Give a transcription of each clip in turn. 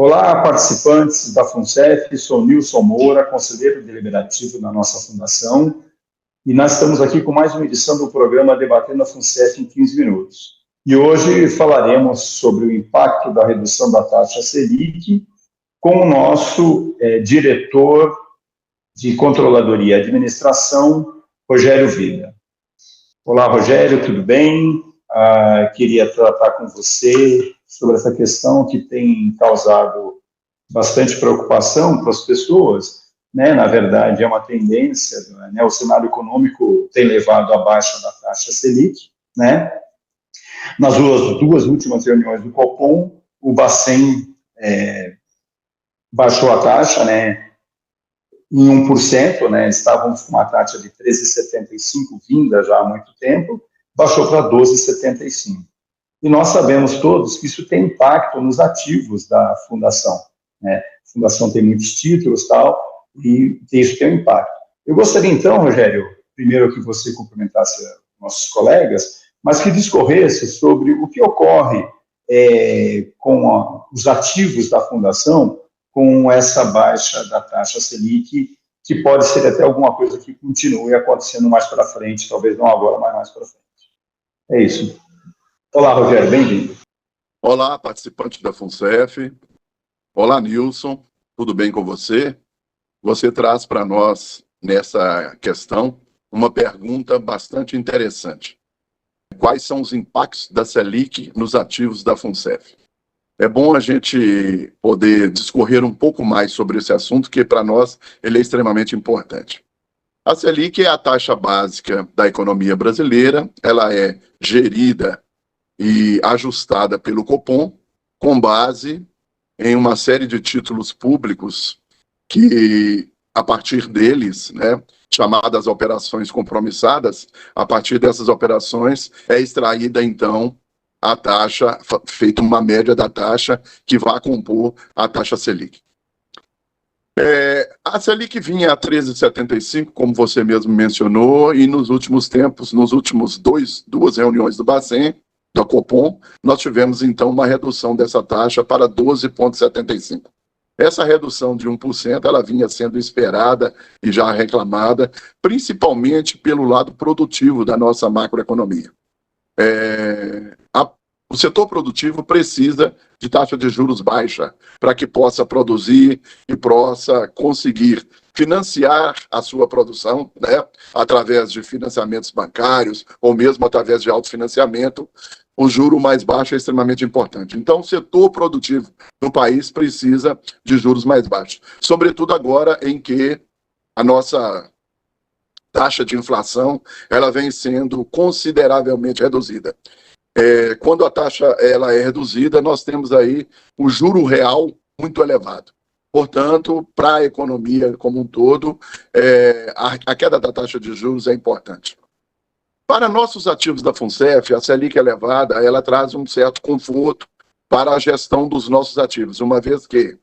Olá, participantes da FUNCEF, sou Nilson Moura, conselheiro deliberativo da nossa fundação, e nós estamos aqui com mais uma edição do programa Debatendo a FUNCEF em 15 minutos. E hoje falaremos sobre o impacto da redução da taxa Selic com o nosso diretor de Controladoria e Administração, Rogério Vida. Olá, Rogério, tudo bem? Queria tratar com você sobre essa questão que tem causado bastante preocupação para as pessoas, né? Na verdade, é uma tendência, né? O cenário econômico tem levado à baixa da taxa Selic, né? Nas duas últimas reuniões do Copom, o Bacen baixou a taxa, né, em 1%, né? Estávamos com uma taxa de 13,75 vinda já há muito tempo, baixou para 12,75. E nós sabemos todos que isso tem impacto nos ativos da fundação, né? A fundação tem muitos títulos, tal, e isso tem um impacto. Eu gostaria então, Rogério, primeiro que você cumprimentasse nossos colegas, mas que discorresse sobre o que ocorre com os ativos da fundação com essa baixa da taxa Selic, que pode ser até alguma coisa que continue acontecendo mais para frente, talvez não agora, mas mais para frente. É isso. Olá, Rogério, bem-vindo. Olá, participante da FUNCEF. Olá, Nilson, tudo bem com você? Você traz para nós, nessa questão, uma pergunta bastante interessante. Quais são os impactos da Selic nos ativos da FUNCEF? É bom a gente poder discorrer um pouco mais sobre esse assunto, que para nós ele é extremamente importante. A Selic é a taxa básica da economia brasileira, ela é gerida e ajustada pelo Copom, com base em uma série de títulos públicos que, a partir deles, né, chamadas operações compromissadas, a partir dessas operações é extraída, então, a taxa, feita uma média da taxa que vai compor a taxa Selic. A Selic vinha a 13,75, como você mesmo mencionou, e nos últimos tempos, duas reuniões do Bacen, da Copom, nós tivemos, então, uma redução dessa taxa para 12,75. Essa redução de 1%, ela vinha sendo esperada e já reclamada, principalmente pelo lado produtivo da nossa macroeconomia. O setor produtivo precisa de taxa de juros baixa para que possa produzir e possa conseguir financiar a sua produção, né, através de financiamentos bancários ou mesmo através de autofinanciamento. O juro mais baixo é extremamente importante. Então, o setor produtivo no país precisa de juros mais baixos, sobretudo agora em que a nossa taxa de inflação ela vem sendo consideravelmente reduzida. Quando a taxa ela é reduzida, nós temos aí o juro real muito elevado. Portanto, para a economia como um todo, a queda da taxa de juros é importante. Para nossos ativos da FUNCEF, a Selic elevada, ela traz um certo conforto para a gestão dos nossos ativos, uma vez que,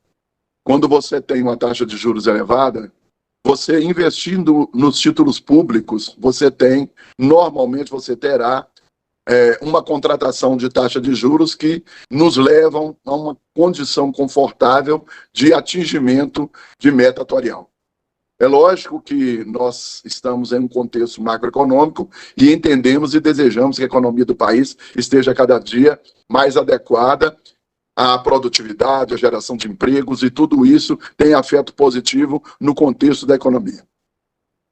quando você tem uma taxa de juros elevada, você investindo nos títulos públicos, normalmente você terá uma contratação de taxa de juros que nos levam a uma condição confortável de atingimento de meta atuarial. É lógico que nós estamos em um contexto macroeconômico e entendemos e desejamos que a economia do país esteja cada dia mais adequada à produtividade, à geração de empregos, e tudo isso tem afeto positivo no contexto da economia.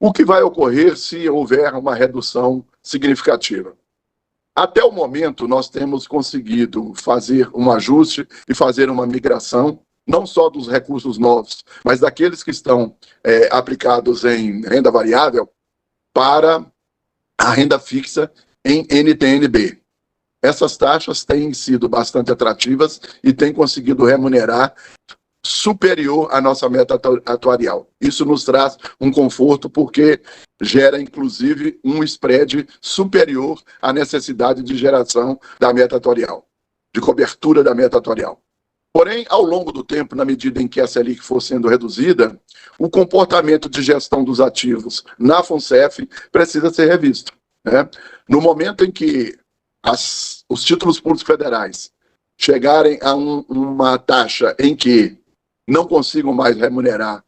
O que vai ocorrer se houver uma redução significativa? Até o momento, nós temos conseguido fazer um ajuste e fazer uma migração, não só dos recursos novos, mas daqueles que estão aplicados em renda variável para a renda fixa em NTN-B. Essas taxas têm sido bastante atrativas e têm conseguido remunerar superior à nossa meta atuarial. Isso nos traz um conforto porque gera, inclusive, um spread superior à necessidade de geração da meta atuarial, de cobertura da meta atuarial. Porém, ao longo do tempo, na medida em que a Selic for sendo reduzida, o comportamento de gestão dos ativos na FUNCEF precisa ser revisto, né? No momento em que os títulos públicos federais chegarem a uma taxa em que não consigam mais remunerar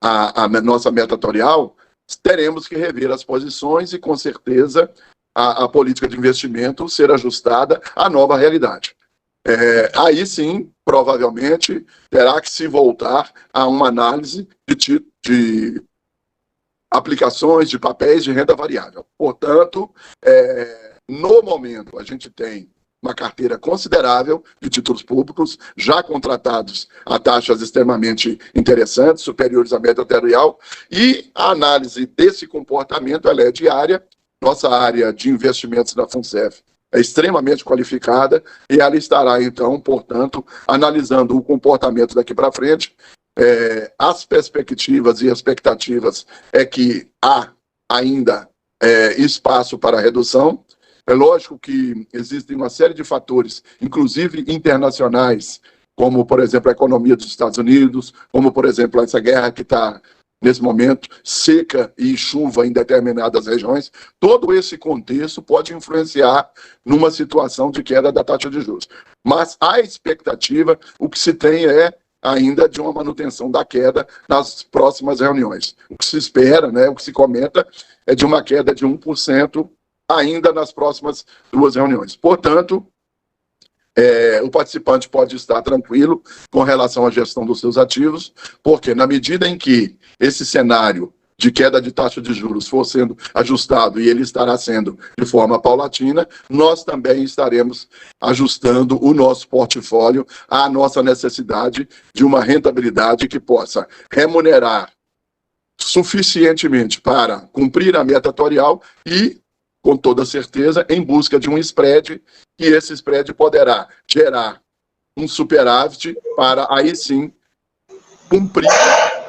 a nossa meta atuarial, teremos que rever as posições e, com certeza, a política de investimento ser ajustada à nova realidade. Aí sim, provavelmente, terá que se voltar a uma análise de aplicações de papéis de renda variável. Portanto, no momento, a gente tem uma carteira considerável de títulos públicos, já contratados a taxas extremamente interessantes, superiores à média atuarial, e a análise desse comportamento ela é diária. Nossa área de investimentos da FUNCEF é extremamente qualificada e ela estará, então, portanto, analisando o comportamento daqui para frente. As perspectivas e expectativas é que há ainda espaço para redução. É lógico que existem uma série de fatores, inclusive internacionais, como, por exemplo, a economia dos Estados Unidos, como, por exemplo, essa guerra que está, nesse momento, seca e chuva em determinadas regiões. Todo esse contexto pode influenciar numa situação de queda da taxa de juros. Mas a expectativa, o que se tem ainda de uma manutenção da queda nas próximas reuniões. O que se espera, o que se comenta, é de uma queda de 1%, ainda nas próximas 2 reuniões. Portanto, o participante pode estar tranquilo com relação à gestão dos seus ativos, porque na medida em que esse cenário de queda de taxa de juros for sendo ajustado, e ele estará sendo de forma paulatina, nós também estaremos ajustando o nosso portfólio à nossa necessidade de uma rentabilidade que possa remunerar suficientemente para cumprir a meta atuarial e, com toda certeza, em busca de um spread, e esse spread poderá gerar um superávit para, aí sim, cumprir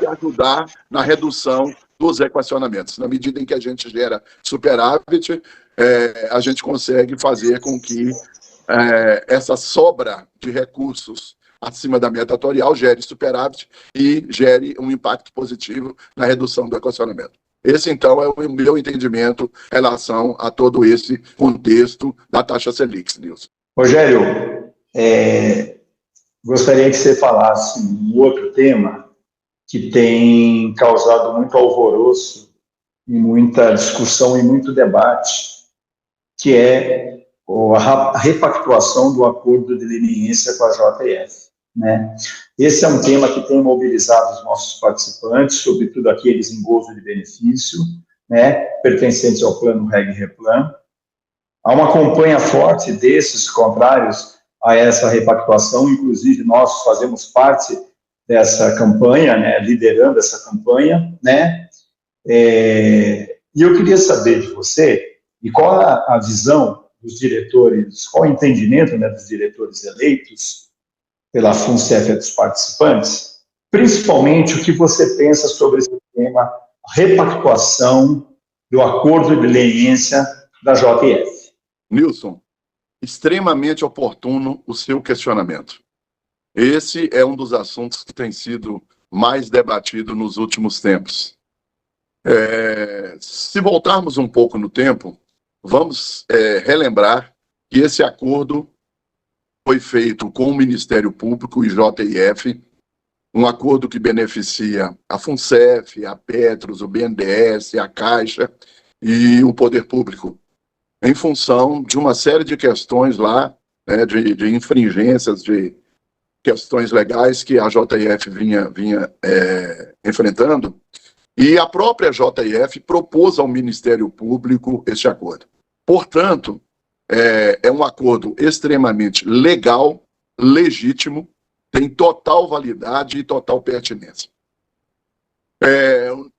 e ajudar na redução dos equacionamentos. Na medida em que a gente gera superávit, a gente consegue fazer com que essa sobra de recursos acima da meta atuarial gere superávit e gere um impacto positivo na redução do equacionamento. Esse, então, é o meu entendimento em relação a todo esse contexto da taxa Selic, Nilson. Rogério, gostaria que você falasse um outro tema que tem causado muito alvoroço e muita discussão e muito debate, que é a repactuação do acordo de leniência com a JF. Esse é um tema que tem mobilizado os nossos participantes, sobretudo aqueles em gozo de benefício, pertencentes ao plano Reg-Replan. Há uma campanha forte desses contrários a essa repactuação, inclusive nós fazemos parte dessa campanha, liderando essa campanha, e eu queria saber de você, e qual a visão dos diretores, qual o entendimento dos diretores eleitos pela FUNCEF e dos participantes, principalmente o que você pensa sobre esse tema, repactuação do acordo de leniência da JF. Nilson, extremamente oportuno o seu questionamento. Esse é um dos assuntos que tem sido mais debatido nos últimos tempos. Se voltarmos um pouco no tempo, vamos relembrar que esse acordo foi feito com o Ministério Público e JF, um acordo que beneficia a FUNCEF, a Petros, o BNDES, a Caixa e o Poder Público, em função de uma série de questões lá, de infringências, de questões legais que a JF vinha enfrentando, e a própria JF propôs ao Ministério Público este acordo. Portanto, é um acordo extremamente legal, legítimo, tem total validade e total pertinência.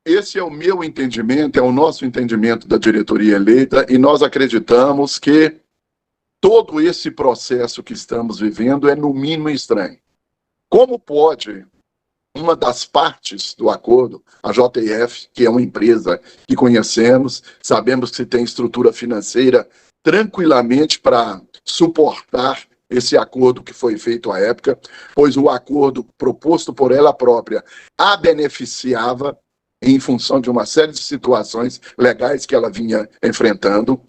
Esse é o meu entendimento, é o nosso entendimento da diretoria eleita, e nós acreditamos que todo esse processo que estamos vivendo é, no mínimo, estranho. Como pode uma das partes do acordo, a JF, que é uma empresa que conhecemos, sabemos que tem estrutura financeira tranquilamente para suportar esse acordo que foi feito à época, pois o acordo proposto por ela própria a beneficiava em função de uma série de situações legais que ela vinha enfrentando.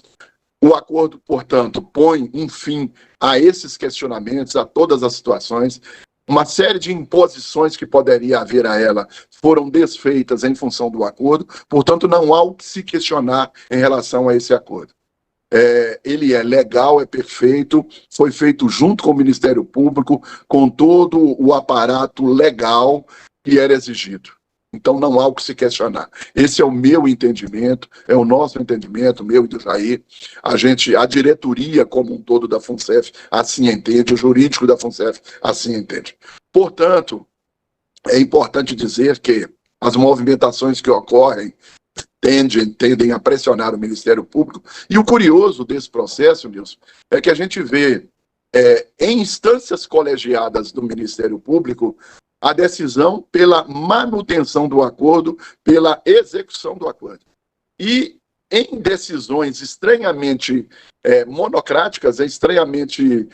O acordo, portanto, põe um fim a esses questionamentos, a todas as situações. Uma série de imposições que poderia haver a ela foram desfeitas em função do acordo, portanto, não há o que se questionar em relação a esse acordo. Ele é legal, é perfeito, foi feito junto com o Ministério Público, com todo o aparato legal que era exigido. Então, não há o que se questionar. Esse é o meu entendimento, é o nosso entendimento, meu e do Jair. A diretoria como um todo da FUNCEF assim entende, o jurídico da FUNCEF assim entende. Portanto, é importante dizer que as movimentações que ocorrem tendem a pressionar o Ministério Público. E o curioso desse processo, Nilson, é que a gente vê em instâncias colegiadas do Ministério Público a decisão pela manutenção do acordo, pela execução do acordo. E em decisões estranhamente monocráticas, estranhamente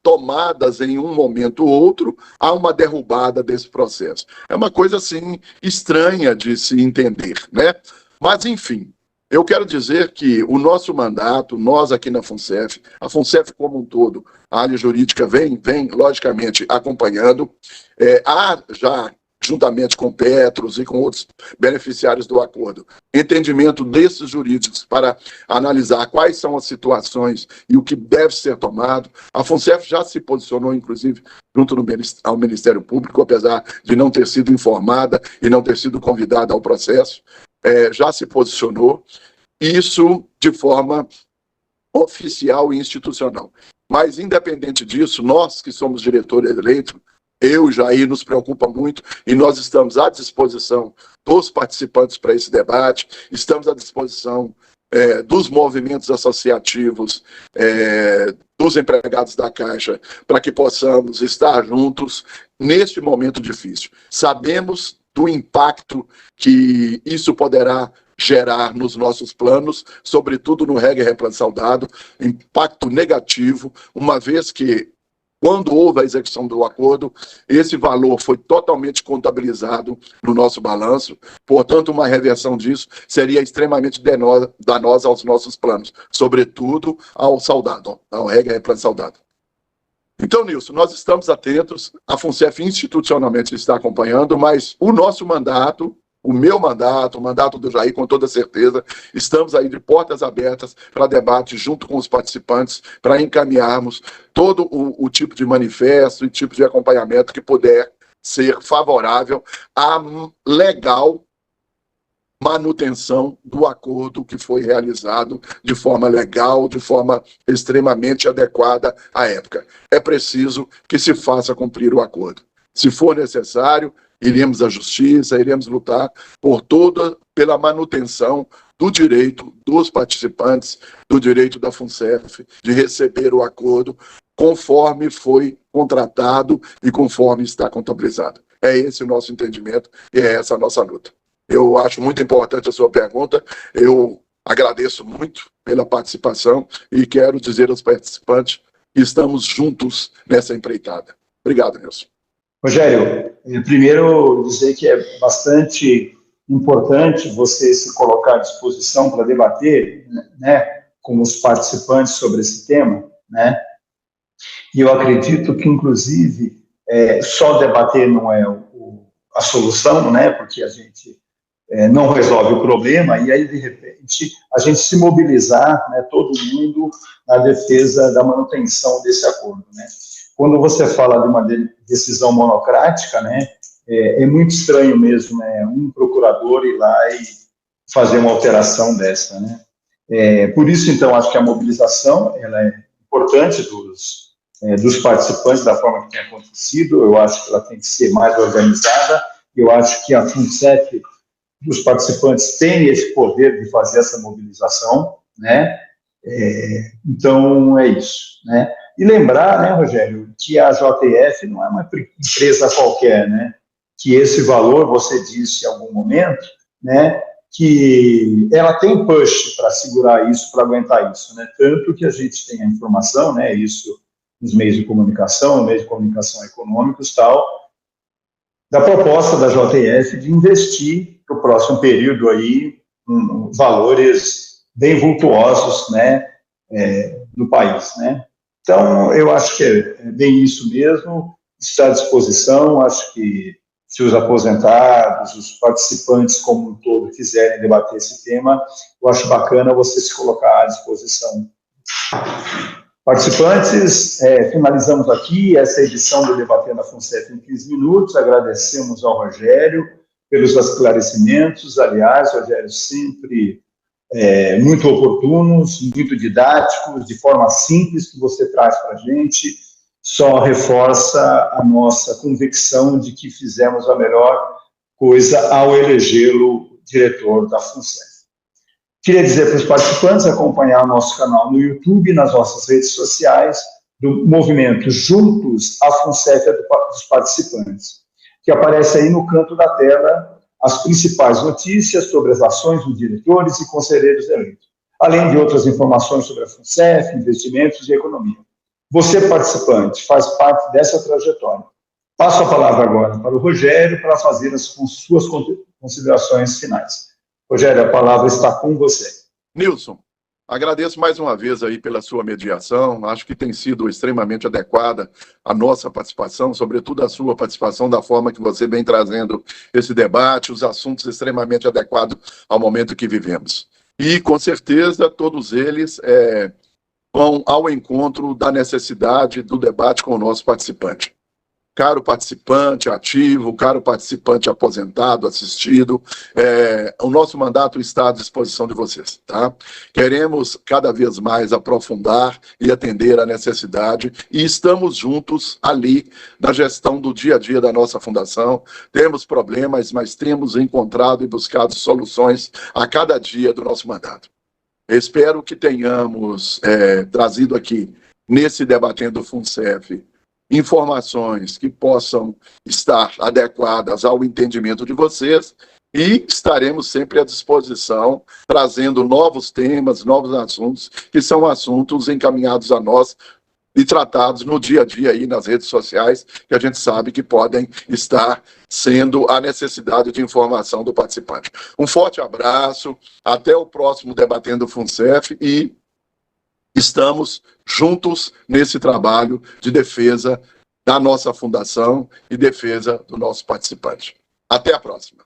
tomadas em um momento ou outro, há uma derrubada desse processo. É uma coisa, assim, estranha de se entender, né? Mas, enfim, eu quero dizer que o nosso mandato, nós aqui na FUNCEF, a FUNCEF como um todo, a área jurídica vem logicamente, acompanhando. Há já, juntamente com Petros e com outros beneficiários do acordo, entendimento desses jurídicos para analisar quais são as situações e o que deve ser tomado. A FUNCEF já se posicionou, inclusive, junto ao Ministério Público, apesar de não ter sido informada e não ter sido convidada ao processo. Já se posicionou, isso de forma oficial e institucional. Mas, independente disso, nós que somos diretores eleitos, eu e Jair nos preocupa muito e nós estamos à disposição dos participantes para esse debate, estamos à disposição dos movimentos associativos, dos empregados da Caixa, para que possamos estar juntos neste momento difícil. Sabemos do impacto que isso poderá gerar nos nossos planos, sobretudo no Reg Replan Saudado, impacto negativo, uma vez que, quando houve a execução do acordo, esse valor foi totalmente contabilizado no nosso balanço, portanto, uma reversão disso seria extremamente danosa aos nossos planos, sobretudo ao Saudado, ao Reg Replan Saudado. Então, Nilson, nós estamos atentos, a FUNCEF institucionalmente está acompanhando, mas o nosso mandato, o meu mandato, o mandato do Jair, com toda certeza, estamos aí de portas abertas para debate junto com os participantes, para encaminharmos todo o tipo de manifesto e tipo de acompanhamento que puder ser favorável à legal manutenção do acordo que foi realizado de forma legal, de forma extremamente adequada à época. É preciso que se faça cumprir o acordo. Se for necessário, iremos à justiça, iremos lutar pela manutenção do direito dos participantes, do direito da FUNCEF de receber o acordo conforme foi contratado e conforme está contabilizado. É esse o nosso entendimento e é essa a nossa luta. Eu acho muito importante a sua pergunta, eu agradeço muito pela participação e quero dizer aos participantes que estamos juntos nessa empreitada. Obrigado, Nilson. Rogério, primeiro dizer que é bastante importante você se colocar à disposição para debater, né, com os participantes sobre esse tema, né? E eu acredito que, inclusive, só debater não é a solução, né? Porque a gente não resolve o problema, e aí, de repente, a gente se mobilizar, né, todo mundo na defesa da manutenção desse acordo, né? Quando você fala de uma decisão monocrática, né, é muito estranho mesmo, né, um procurador ir lá e fazer uma alteração dessa, né? Por isso, então, acho que a mobilização ela é importante dos participantes da forma que tem acontecido. Eu acho que ela tem que ser mais organizada. Eu acho que a FUNCEF, os participantes têm esse poder de fazer essa mobilização, né? Então, é isso, né? E lembrar, né, Rogério, que a JF não é uma empresa qualquer, né? Que esse valor, você disse em algum momento, né, que ela tem push para segurar isso, para aguentar isso, né? Tanto que a gente tem a informação, né, isso nos meios de comunicação econômicos, tal, da proposta da JF de investir para o próximo período aí valores bem vultuosos, né, no país, né? Então, eu acho que é bem isso mesmo, está à disposição, acho que se os aposentados, os participantes como um todo quiserem debater esse tema, eu acho bacana você se colocar à disposição. Participantes, finalizamos aqui essa edição do Debatendo a FUNCEF em 15 minutos, agradecemos ao Rogério pelos esclarecimentos, aliás, Rogério, sempre muito oportunos, muito didáticos, de forma simples que você traz para a gente, só reforça a nossa convicção de que fizemos a melhor coisa ao elegê-lo diretor da FUNCEF. Queria dizer para os participantes acompanhar o nosso canal no YouTube e nas nossas redes sociais do movimento Juntos a FUNCEF dos participantes, que aparece aí no canto da tela as principais notícias sobre as ações dos diretores e conselheiros eleitos, além de outras informações sobre a FUNCEF, investimentos e economia. Você, participante, faz parte dessa trajetória. Passo a palavra agora para o Rogério para fazer as suas considerações finais. Rogério, a palavra está com você. Nilson, agradeço mais uma vez aí pela sua mediação, acho que tem sido extremamente adequada a nossa participação, sobretudo a sua participação, da forma que você vem trazendo esse debate, os assuntos extremamente adequados ao momento que vivemos. E, com certeza, todos eles vão ao encontro da necessidade do debate com o nosso participante. Caro participante ativo, caro participante aposentado, assistido, o nosso mandato está à disposição de vocês, tá? Queremos cada vez mais aprofundar e atender a necessidade e estamos juntos ali na gestão do dia a dia da nossa fundação. Temos problemas, mas temos encontrado e buscado soluções a cada dia do nosso mandato. Espero que tenhamos trazido aqui, nesse Debatendo FUNCEF, informações que possam estar adequadas ao entendimento de vocês e estaremos sempre à disposição, trazendo novos temas, novos assuntos, que são assuntos encaminhados a nós e tratados no dia a dia aí nas redes sociais, que a gente sabe que podem estar sendo a necessidade de informação do participante. Um forte abraço, até o próximo Debatendo FUNCEF e estamos juntos nesse trabalho de defesa da nossa fundação e defesa do nosso participante. Até a próxima.